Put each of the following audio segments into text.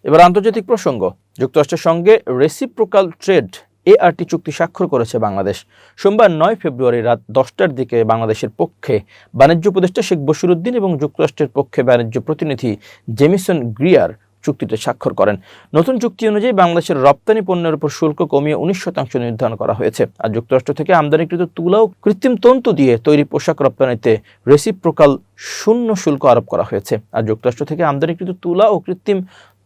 এবার আন্তর্জাতিক প্রসঙ্গ। যুক্তরাষ্ট্রের সঙ্গে রেসিপ্রোকাল ট্রেড ART চুক্তি স্বাক্ষর করেছে বাংলাদেশ। সোমবার 9 ফেব্রুয়ারি রাত 10টার দিকে বাংলাদেশের পক্ষে বাণিজ্য উপদেষ্টা শেখ বশিরউদ্দিন এবং যুক্তরাষ্ট্রের পক্ষে বাণিজ্য প্রতিনিধি জেমিসন গ্রিয়ার চুক্তিতে স্বাক্ষর করেন। নতুন চুক্তি অনুযায়ী বাংলাদেশের রপ্তানি পণ্যের উপর শুল্ক কমিয়ে 19% নির্ধারণ করা হয়েছে। আর যুক্তরাষ্ট্র থেকে আমদানিকৃত তুলা ও কৃত্রিম তন্তু দিয়ে তৈরি পোশাক রপ্তানিতে রেসিপ্রোকাল শূন্য শুল্ক আরোপ করা হয়েছে। আর যুক্তরাষ্ট্র থেকে আমদানিকৃত তুলা ও কৃত্রিম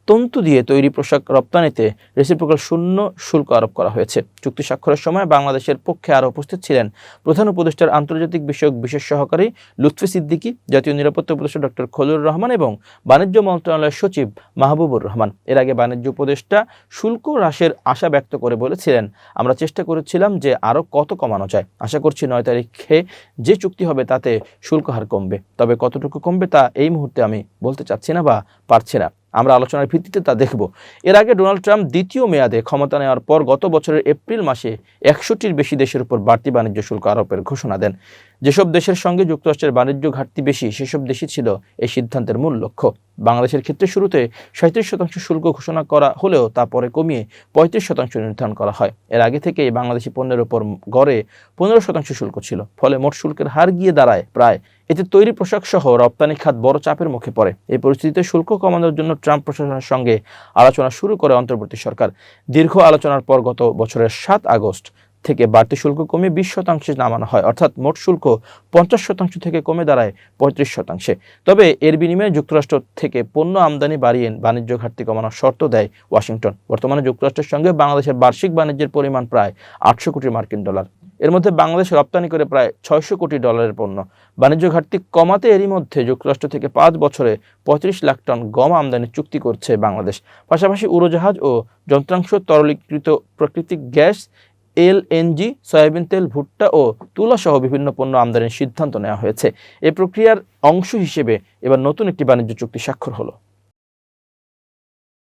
তন্তু দিয়ে তৈরি পোশাক রপ্তানিতে রেসিপ্রোকাল শূন্য শুল্ক আরোপ করা হয়েছে। চুক্তি স্বাক্ষরের সময় বাংলাদেশের পক্ষে আরও উপস্থিত ছিলেন প্রধান উপদেষ্টার আন্তর্জাতিক বিষয়ক বিশেষ সহকারী লুৎফি সিদ্দিকী, জাতীয় নিরাপত্তা উপদেষ্টা ডক্টর খলিলুর রহমান এবং বাণিজ্য মন্ত্রণালয়ের সচিব মাহবুবুর রহমান। এর আগে বাণিজ্য উপদেষ্টা শুল্ক হ্রাসের আশা ব্যক্ত করে বলেছিলেন, আমরা চেষ্টা করেছিলাম যে আরও কত কমানো যায়। আশা করছি 9 তারিখে যে চুক্তি হবে তাতে শুল্ক হার কমবে, তবে কতটুকু কমবে তা এই মুহূর্তে আমি বলতে চাচ্ছি না বা পারছি না। আমরা আলোচনার ভিত্তিতে তা দেখব। এর আগে ডোনাল্ড ট্রাম্প দ্বিতীয় মেয়াদে ক্ষমতা নেওয়ার পর গত বছরের এপ্রিল মাসে 100টির বেশি দেশের উপর বাড়তি বাণিজ্য শুল্ক আরোপের ঘোষণা দেন। যেসব দেশের সঙ্গে যুক্তরাষ্ট্রের বাণিজ্য ঘাটতি বেশি সেসব দেশই ছিল এই সিদ্ধান্তের মূল লক্ষ্য। বাংলাদেশের ক্ষেত্রে শুরুতে 37% শুল্ক ঘোষণা করা হলেও তা পরে কমিয়ে 35% নির্ধারণ করা হয়। এর আগে থেকেই বাংলাদেশি পণ্যের উপর গড়ে 15% শুল্ক ছিল, ফলে মোট শুল্কের হার গিয়ে দাঁড়ায় প্রায়। এতে তৈরি পোশাক সহ রপ্তানি খাত বড় চাপের মুখে পড়ে। এই পরিস্থিতিতে শুল্ক কমানোর জন্য ট্রাম্প প্রশাসনের সঙ্গে আলোচনা শুরু করে অন্তর্বর্তী সরকার। দীর্ঘ আলোচনার পর গত বছরের 7 আগস্ট থেকে বাড়তি শুল্ক কমিয়ে 20% নামানো হয়, অর্থাৎ মোট শুল্ক 50% থেকে কমে দাঁড়ায় 35%। তবে এর বিনিময়ে যুক্তরাষ্ট্র থেকে পণ্য আমদানি বাড়িয়ে বাণিজ্য ঘাটতি কমানোর শর্ত দেয় ওয়াশিংটন। বর্তমানে যুক্তরাষ্ট্রের সঙ্গে বাংলাদেশের বার্ষিক বাণিজ্যের পরিমাণ প্রায় 800 কোটি মার্কিন ডলার। এর মধ্যে বাংলাদেশ রপ্তানি করে প্রায় 600 কোটি ডলারের পণ্য। বাণিজ্য ঘাটতি কমাতে এরই মধ্যে যুক্তরাষ্ট্র থেকে 5 বছরে 35 লাখ টন গম আমদানির চুক্তি করছে বাংলাদেশ। পাশাপাশি উড়োজাহাজ ও যন্ত্রাংশ, তরলীকৃত প্রাকৃতিক গ্যাস, LNG, সয়াবিন তেল, ভুট্টা ও তুলা সহ বিভিন্ন পণ্য আমদানির সিদ্ধান্ত নেওয়া হয়েছে। এই প্রক্রিয়ার অংশ হিসেবে এবার নতুন একটি বাণিজ্য চুক্তি স্বাক্ষর হলো।